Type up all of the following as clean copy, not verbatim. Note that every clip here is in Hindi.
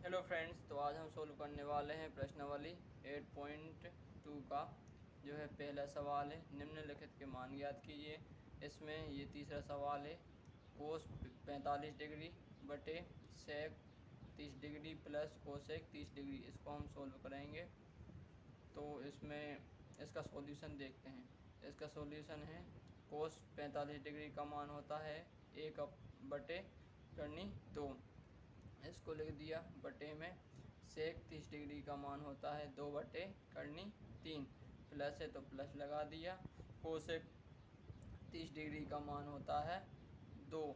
हेलो फ्रेंड्स, तो आज हम सोल्व करने वाले हैं प्रश्नावली 8.2 का जो है पहला सवाल है। निम्नलिखित के मान ज्ञात कीजिए। इसमें ये तीसरा सवाल है, कोस 45 डिग्री बटे सेक 30 डिग्री प्लस कोसेक 30 डिग्री। इसको हम सोल्व करेंगे। तो इसमें इसका सॉल्यूशन देखते हैं। इसका सॉल्यूशन है, कोस 45 डिग्री का मान होता है 1/2। इसको लिख दिया बटे में। सेक 30 डिग्री का मान होता है 2/3। प्लस है तो प्लस लगा दिया। कोसेक 30 डिग्री का मान होता है 2।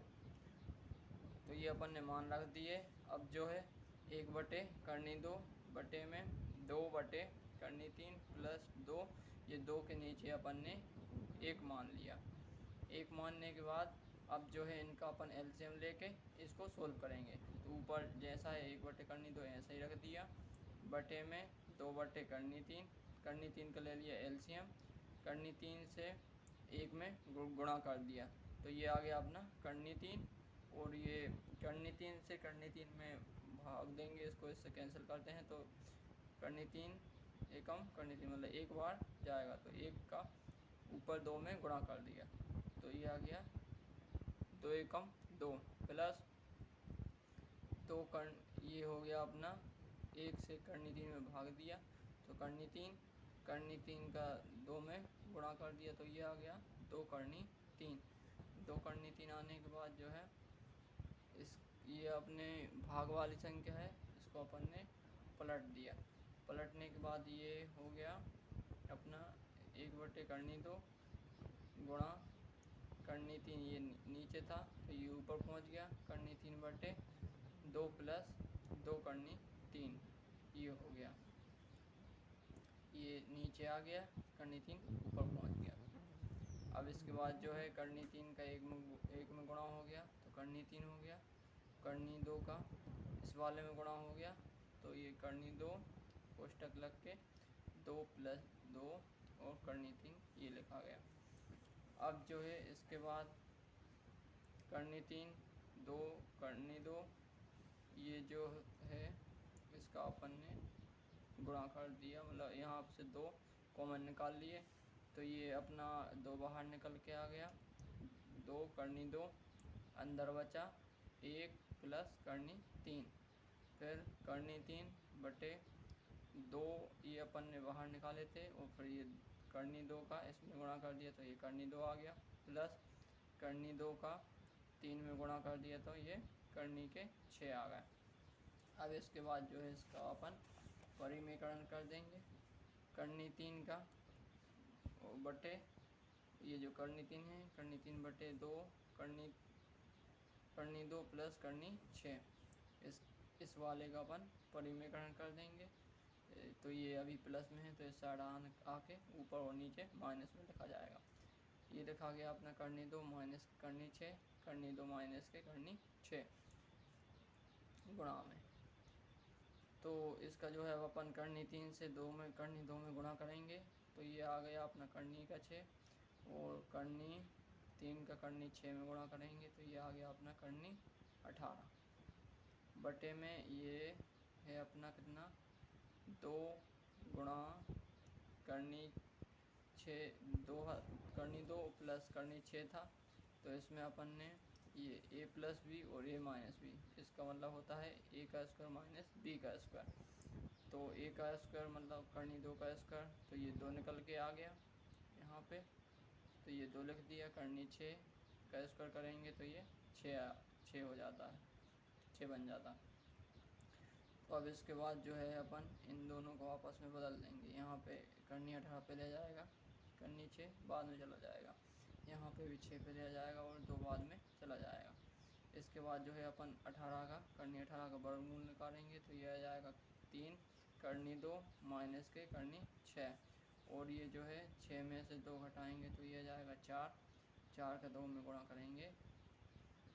तो ये अपन ने मान रख दिए। अब जो है 1/2 बटे में 2/3 प्लस 2। ये 2 के नीचे अपन ने 1 मान लिया। 1 मानने के बाद अब जो है इनका अपन एलसीएम लेके इसको सोल्व करेंगे। तो ऊपर जैसा है 1/2 ऐसा ही रख दिया। बटे में 2/3 का ले लिया एलसीएम। 3 से 1 में गुणा कर दिया। तो ये आ गया अपना 3। और ये 3 से 3 में भाग देंगे, इसको इससे कैंसिल करते हैं। तो 3 एकम 3 मतलब एक बार जाएगा। तो 1 का ऊपर 2 में गुणा कर दिया। तो ये आ गया 2 एकम 2 प्लस 2 ये हो गया अपना 1 से 3 में भाग दिया। तो 3 का 2 में गुणा कर दिया। तो ये आ गया 2 3 आने के बाद जो है ये अपने भाग वाली संख्या है, इसको अपन ने पलट दिया। पलटने के बाद ये हो गया अपना 1/2 गुणा 3 ये नीचे था तो ये ऊपर पहुंच गया। 3/2 प्लस 2 ये हो गया, ये नीचे आ गया। 3 ऊपर पहुंच गया। अब इसके बाद जो है 3 का एक में गुणा हो गया तो 3 हो गया। 2 का इस वाले में गुणा हो गया। तो ये 2 कोष्टक लग के 2 प्लस 2 और 3 ये लिखा गया। अब जो है इसके बाद 3 2 ये जो है इसका अपन ने गुणा कर दिया, मतलब यहाँ से 2 कॉमन निकाल लिए। तो ये अपना 2 बाहर निकल के आ गया। 2 अंदर बचा 1 प्लस 3। फिर 3/2 ये अपन ने बाहर निकाले थे। और फिर ये 2 का इसमें गुणा कर दिया तो ये 2 आ गया। प्लस 2 का 3 में गुणा कर दिया तो ये 6 आ गया। अब इसके बाद जो है इसका अपन परिमेयकरण कर देंगे। 3 का बटे ये जो 3 है 3/2 2 प्लस 6 इस वाले का अपन परिमेयकरण कर देंगे। तो ये अभी प्लस में है तो इस साइड आके ऊपर और नीचे माइनस में लिखा जाएगा। ये लिखा गया अपना 2 माइनस 6 2 माइनस के 6 गुणा में। तो इसका जो है अपन 3 से 2 में 2 में गुणा करेंगे। तो ये आ गया अपना 6 और 3 का 6 में गुणा करेंगे तो ये आ गया अपना 18 बटे में ये है अपना कितना 2 गुणा 2 प्लस 6 था। तो इसमें अपन ने ये a प्लस बी और a माइनस बी, इसका मतलब होता है a का स्क्वायर माइनस b का स्क्वायर। तो a का स्क्वायर मतलब 2 का स्क्वायर, तो ये 2 निकल के आ गया यहाँ पे। तो ये 2 लिख दिया। 6 का स्क्वायर करेंगे तो ये 6 हो जाता है, 6 बन जाता है। तो अब इसके बाद जो है अपन इन दोनों को आपस में बदल देंगे। यहाँ पे 18 पे ले जाएगा, 6 बाद में चला जाएगा। यहाँ पे भी 6 पे ले जाएगा और 2 बाद में चला जाएगा। इसके बाद जो है अपन 18 का वर्गमूल निकालेंगे तो ये आ जाएगा 3 2 माइनस के 6। और ये जो है 6 में से 2 घटाएंगे तो ये आ जाएगा 4 का 2 में गुणा करेंगे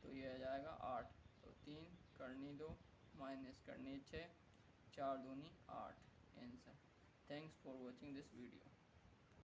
तो ये आ जाएगा 8। तो 3 2 माइनस 6 4 दूनी 8 answer. Thanks for watching this video.